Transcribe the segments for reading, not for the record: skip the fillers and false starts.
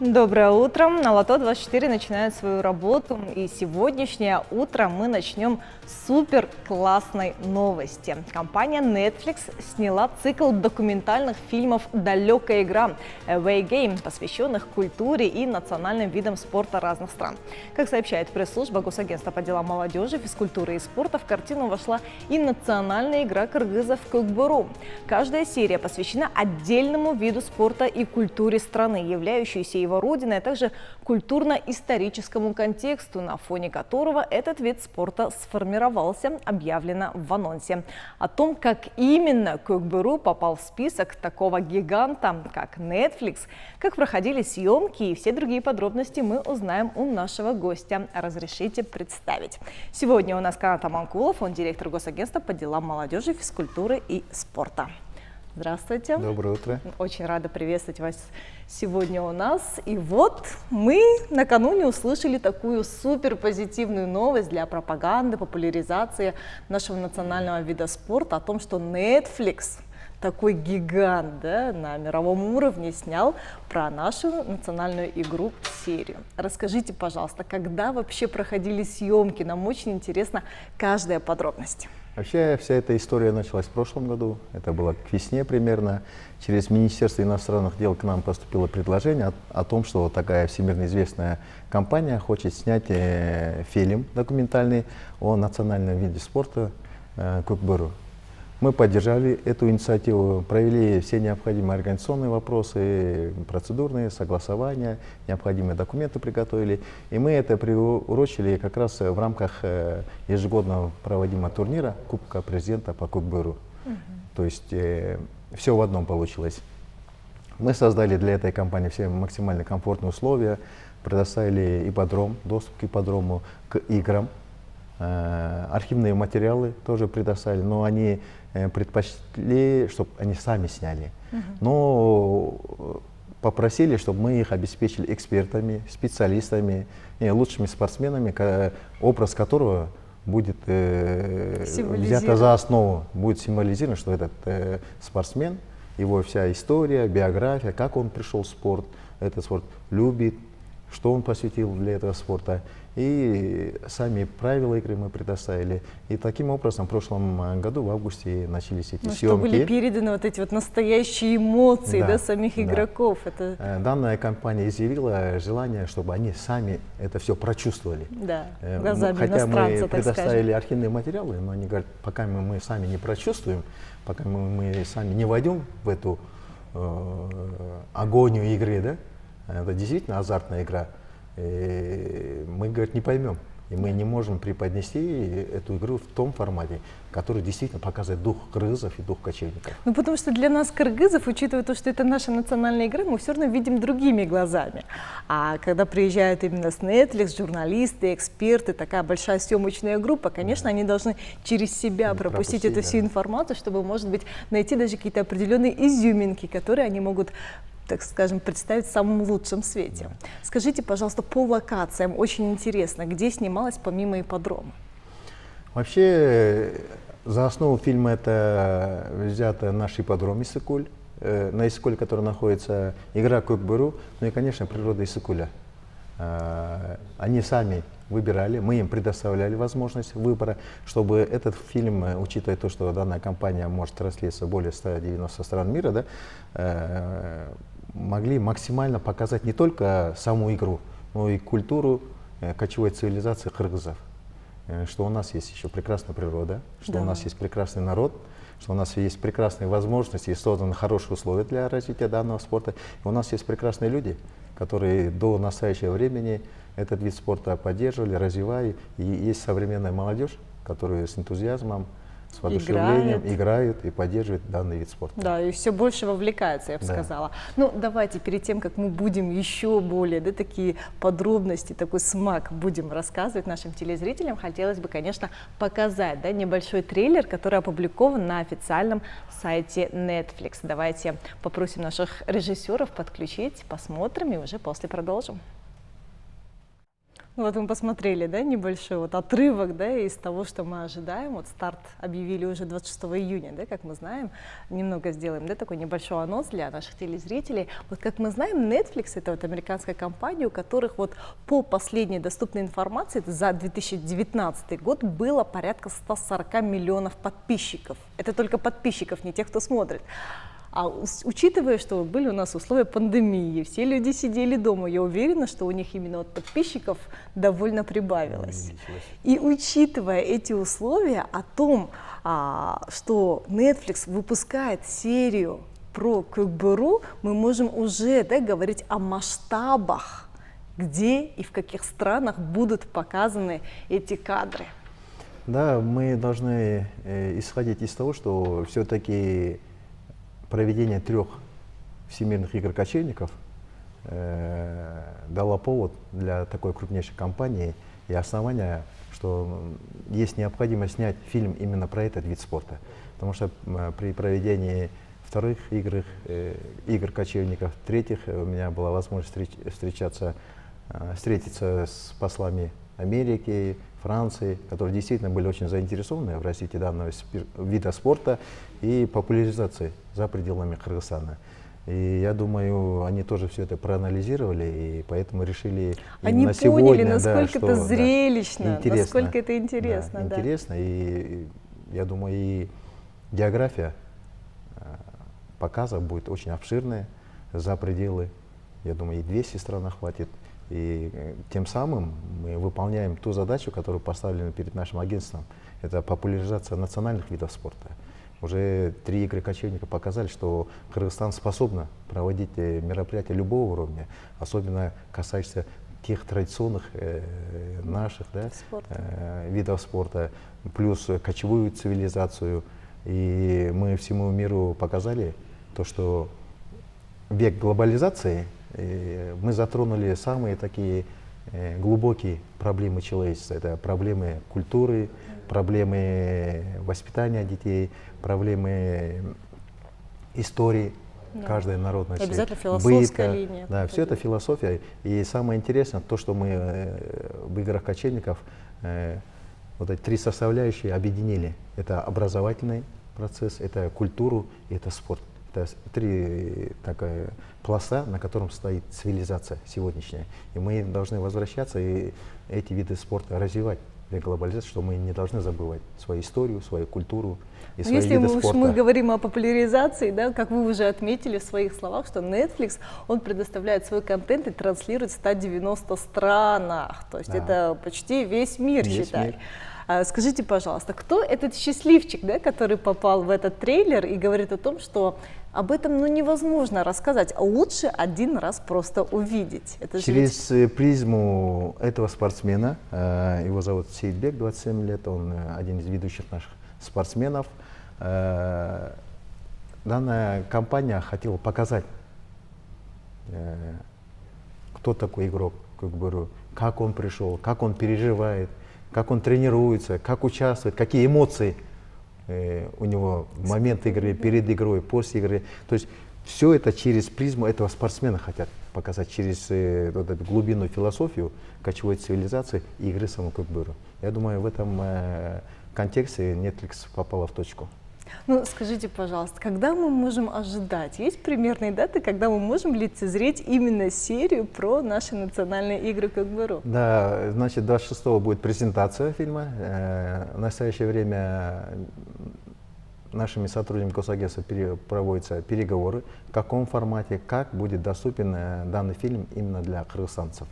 Доброе утро! На Лото24 начинает свою работу, и сегодняшнее утро мы начнем с супер классной новости. Компания Netflix сняла цикл документальных фильмов «Далекая игра» Away Game, посвященных культуре и национальным видам спорта разных стран. Как сообщает пресс-служба Госагентства по делам молодежи, физкультуры и спорта, в картину вошла и национальная игра кыргызов Көкбөрү. Каждая серия посвящена отдельному виду спорта и культуре страны, являющейся его родиной, а также культурно-историческому контексту, на фоне которого этот вид спорта сформировался, объявлено в анонсе. О том, как именно Көкбөрү попал в список такого гиганта, как Netflix, как проходили съемки и все другие подробности мы узнаем у нашего гостя. Разрешите представить. Сегодня у нас Канат Аманкулов, он директор Госагентства по делам молодежи, физкультуры и спорта. Здравствуйте. Доброе утро. Очень рада приветствовать вас сегодня у нас. И вот мы накануне услышали такую супер позитивную новость для пропаганды, популяризации нашего национального вида спорта о том, что Netflix, такой гигант, да, на мировом уровне, снял про нашу национальную игру серию. Расскажите, пожалуйста, когда вообще проходили съемки? Нам очень интересна каждая подробность. Вообще вся эта история началась в прошлом году, это было к весне примерно. Через Министерство иностранных дел к нам поступило предложение о том, что такая всемирно известная компания хочет снять фильм документальный о национальном виде спорта Көкбөрү. Мы поддержали эту инициативу, провели все необходимые организационные вопросы, процедурные, согласования, необходимые документы приготовили. И мы это приурочили как раз в рамках ежегодно проводимого турнира Кубка президента по Көкбөрү. То есть все в одном получилось. Мы создали для этой компании все максимально комфортные условия, предоставили ипподром, доступ к ипподрому, к играм. Архивные материалы тоже предоставили, но они предпочли, чтобы они сами сняли. Но попросили, чтобы мы их обеспечили экспертами, специалистами, лучшими спортсменами, образ которого будет взято за основу, будет символизировать, что этот спортсмен, его вся история, биография, как он пришел в спорт, этот спорт любит, что он посвятил для этого спорта. И сами правила игры мы предоставили. И таким образом в прошлом году, в августе, начались эти съемки. Что были переданы вот эти вот настоящие эмоции, да, самих игроков. Это... Данная компания изъявила желание, чтобы они сами это все прочувствовали. Да, глазами хотя иностранца, мы предоставили архивные материалы, но они говорят, пока мы сами не прочувствуем, пока мы сами не войдем в эту агонию игры, да, это действительно азартная игра, мы, говорит, не поймем. И мы не можем преподнести эту игру в том формате, который действительно показывает дух кыргызов и дух кочевников. Ну, потому что для нас, кыргызов, учитывая то, что это наша национальная игра, мы все равно видим другими глазами. А когда приезжают именно с Netflix, журналисты, эксперты, такая большая съемочная группа, конечно, они должны через себя пропустить эту всю информацию, чтобы, может быть, найти даже какие-то определенные изюминки, которые они могут, так скажем, представить в самом лучшем свете. Скажите, пожалуйста, по локациям, очень интересно, где снималось помимо ипподрома? Вообще, за основу фильма это взято наш ипподром Иссыкуль, на Иссыкуле, который находится, игра Көкбөрү, ну и, конечно, природа Иссыкуля. Они сами выбирали, мы им предоставляли возможность выбора, чтобы этот фильм, учитывая то, что данная компания может транслироваться в более 190 стран мира, да, могли максимально показать не только саму игру, но и культуру кочевой цивилизации кыргызов. Что у нас есть еще прекрасная природа, что у нас есть прекрасный народ, что у нас есть прекрасные возможности и созданы хорошие условия для развития данного спорта. И у нас есть прекрасные люди, которые до настоящего времени этот вид спорта поддерживали, развивали. И есть современная молодежь, которая с энтузиазмом, с воодушевлением играют и поддерживают данный вид спорта. Да, и все больше вовлекается, я бы сказала. Ну, давайте перед тем, как мы будем еще более, да, такие подробности, такой смак будем рассказывать нашим телезрителям, хотелось бы, конечно, показать, да, небольшой трейлер, который опубликован на официальном сайте Netflix. Давайте попросим наших режиссеров подключить, посмотрим и уже после продолжим. Ну вот мы посмотрели, да, небольшой вот отрывок, да, из того, что мы ожидаем. Вот старт объявили уже 26 июня, да, как мы знаем. Немного сделаем, да, такой небольшой анонс для наших телезрителей. Вот как мы знаем, Netflix — это вот американская компания, у которых вот по последней доступной информации за 2019 год было порядка 140 миллионов подписчиков. Это только подписчиков, не тех, кто смотрит. А учитывая, что были у нас условия пандемии, все люди сидели дома, я уверена, что у них именно от подписчиков довольно прибавилось. И учитывая эти условия о том, что Netflix выпускает серию про Куйбышев, мы можем уже, да, говорить о масштабах, где и в каких странах будут показаны эти кадры. Да, мы должны исходить из того, что все-таки проведение 3 всемирных игр кочевников дало повод для такой крупнейшей компании и основания, что есть необходимость снять фильм именно про этот вид спорта. Потому что при проведении 2-х игр кочевников, 3-х у меня была возможность встретиться с послами Америки, Франции, которые действительно были очень заинтересованы в развитии данного вида спорта и популяризации за пределами Кыргызстана. И я думаю, они тоже все это проанализировали, и поэтому решили именно сегодня. Они поняли, насколько это зрелищно, интересно, насколько это интересно. Да, интересно, и я думаю, и география показа будет очень обширная, за пределы, я думаю, и 200 стран охватит. И тем самым мы выполняем ту задачу, которую поставлена перед нашим агентством. Это популяризация национальных видов спорта. Уже 3 игры кочевника показали, что Кыргызстан способна проводить мероприятия любого уровня, особенно касающиеся тех традиционных наших, да, видов спорта, плюс кочевую цивилизацию. И мы всему миру показали то, что век глобализации мы затронули самые такие глубокие проблемы человечества. Это проблемы культуры, проблемы воспитания детей, проблемы истории каждой народности. Обязательно философская быта. линия. Да, все это философия. И самое интересное, то, что мы в играх кочевников вот эти 3 составляющие объединили. Это образовательный процесс, это культуру и это спорт. Это 3 такая пласта, на котором стоит цивилизация сегодняшняя. И мы должны возвращаться и эти виды спорта развивать для глобализации, что мы не должны забывать свою историю, свою культуру и свои виды спорта. Если мы говорим о популяризации, да, как вы уже отметили в своих словах, что Netflix, он предоставляет свой контент и транслирует в 190 странах. То есть это почти весь мир, считай. Скажите, пожалуйста, кто этот счастливчик, да, который попал в этот трейлер и говорит о том, что об этом невозможно рассказать, а лучше один раз просто увидеть? Это через призму этого спортсмена, его зовут Сейдбек, 27 лет, он один из ведущих наших спортсменов. Данная компания хотела показать, кто такой игрок Куйбышев, как он пришел, как он переживает, как он тренируется, как участвует, какие эмоции у него в момент игры, перед игрой, после игры. То есть все это через призму этого спортсмена хотят показать, через вот эту глубинную философию кочевой цивилизации и игры самого Куйбышева. Я думаю, в этом контексте Netflix попала в точку. Ну, скажите, пожалуйста, когда мы можем ожидать? Есть примерные даты, когда мы можем лицезреть именно серию про наши национальные игры Куйбышев? Да, значит, 26-го будет презентация фильма. В настоящее время нашими сотрудниками госагентства проводятся переговоры, в каком формате, как будет доступен данный фильм именно для кыргызстанцев.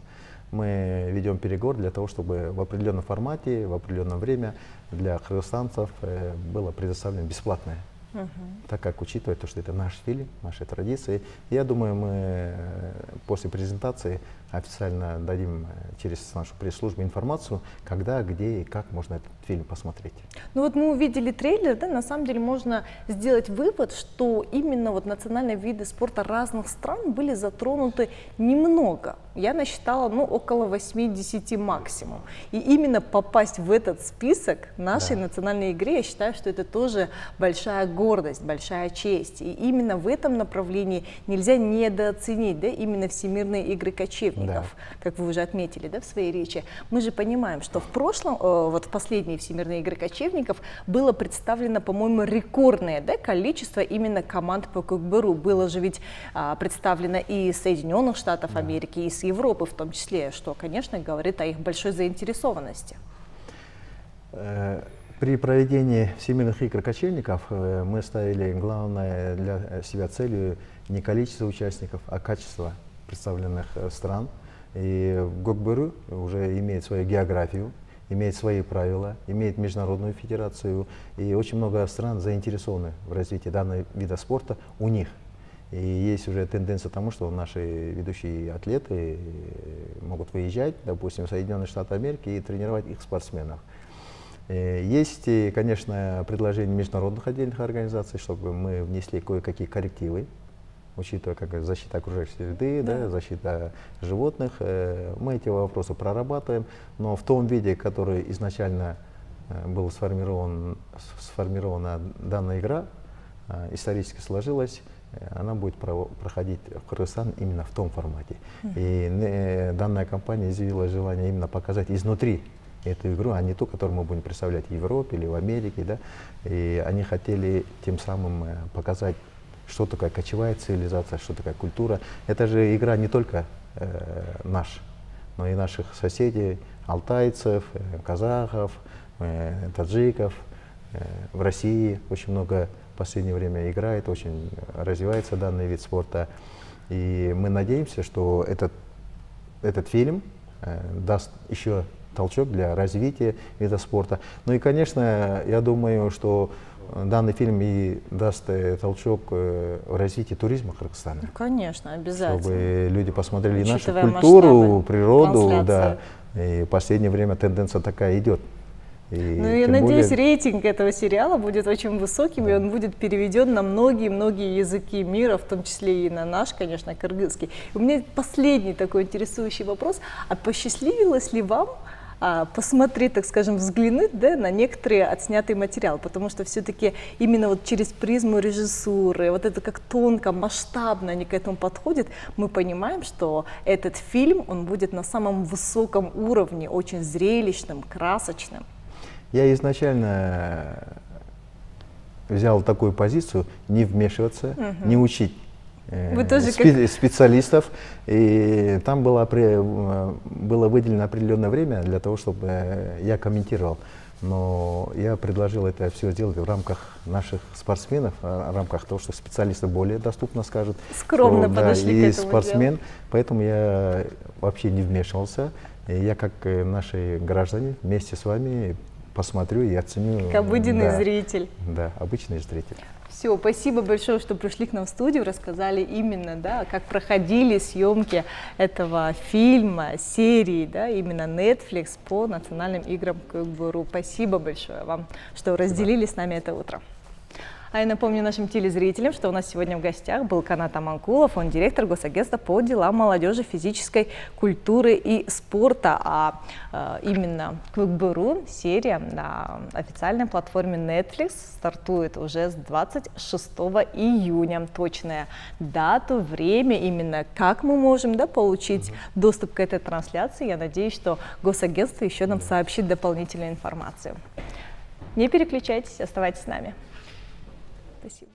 Мы ведем переговоры для того, чтобы в определенном формате, в определенное время для кыргызстанцев было предоставлено бесплатное. Так как учитывая то, что это наш фильм, наши традиции, я думаю, мы после презентации официально дадим через нашу пресс-службу информацию, когда, где и как можно этот фильм посмотреть. Ну вот мы увидели трейлер, да, на самом деле можно сделать вывод, что именно вот национальные виды спорта разных стран были затронуты немного. я насчитала около 80 максимум. И именно попасть в этот список нашей национальной игры, я считаю, что это тоже большая гордость, большая честь. И именно в этом направлении нельзя недооценить, да, именно всемирные игры кочевников, как вы уже отметили, да, в своей речи. Мы же понимаем, что в прошлом, вот в последние всемирные игры кочевников было представлено, по-моему, рекордное, да, количество именно команд по кикбоксу. Было же ведь представлено и из Соединенных Штатов Америки, и из Европы в том числе, что, конечно, говорит о их большой заинтересованности. При проведении всемирных игр кочевников мы ставили главное для себя целью не количество участников, а качество представленных стран. И кикбоксу уже имеет свою географию, имеет свои правила, имеет международную федерацию, и очень много стран заинтересованы в развитии данного вида спорта у них. И есть уже тенденция к тому, что наши ведущие атлеты могут выезжать, допустим, в Соединенные Штаты Америки и тренировать их спортсменов. Есть, конечно, предложения международных отдельных организаций, чтобы мы внесли кое-какие коррективы, учитывая как защита окружающей среды, защита животных. Мы эти вопросы прорабатываем, но в том виде, который изначально был сформирована данная игра, исторически сложилась, она будет проходить в Кыргызстан именно в том формате. И данная компания изъявила желание именно показать изнутри эту игру, а не ту, которую мы будем представлять в Европе или в Америке. Да? И они хотели тем самым показать, что такое кочевая цивилизация, что такое культура. Это же игра не только наша, но и наших соседей, алтайцев, казахов, таджиков. В России очень много в последнее время играет, очень развивается данный вид спорта. И мы надеемся, что этот фильм даст еще толчок для развития вида спорта. Ну и, конечно, я думаю, что данный фильм и даст толчок в развитии туризма Кыргызстана. Конечно, обязательно. Чтобы люди посмотрели Учитывая нашу культуру, масштабы, природу. Да. И в последнее время тенденция такая идет. Ну, я надеюсь, рейтинг этого сериала будет очень высоким, и он будет переведен на многие-многие языки мира, в том числе и на наш, конечно, кыргызский. У меня последний такой интересующий вопрос. А посчастливилось ли вам посмотреть, так скажем, взглянуть, да, на некоторые отснятый материал, потому что все-таки именно вот через призму режиссуры, вот это как тонко, масштабно они к этому подходят, мы понимаем, что этот фильм, он будет на самом высоком уровне, очень зрелищным, красочным. Я изначально взял такую позицию: не вмешиваться, не учить специалистов. И там было выделено определенное время для того, чтобы я комментировал. Но я предложил это все сделать в рамках наших спортсменов, в рамках того, что специалисты более доступно скажут. Скромно подошли к этому спортсмен, делу. Поэтому я вообще не вмешивался. И я, как наши граждане, вместе с вами посмотрю и оценю. Как обыденный зритель. Да, обычный зритель. Все, спасибо большое, что пришли к нам в студию, рассказали именно, да, как проходили съемки этого фильма, серии, да, именно Netflix по национальным играм кикбоксу. Спасибо большое вам, что разделили с нами это утро. А я напомню нашим телезрителям, что у нас сегодня в гостях был Канат Аманкулов, он директор Госагентства по делам молодежи, физической культуры и спорта. Именно кикбоксу серия на официальной платформе Netflix стартует уже с 26 июня. Точная дату, время, именно как мы можем, да, получить доступ к этой трансляции. Я надеюсь, что Госагентство еще нам сообщит дополнительную информацию. Не переключайтесь, оставайтесь с нами. Спасибо.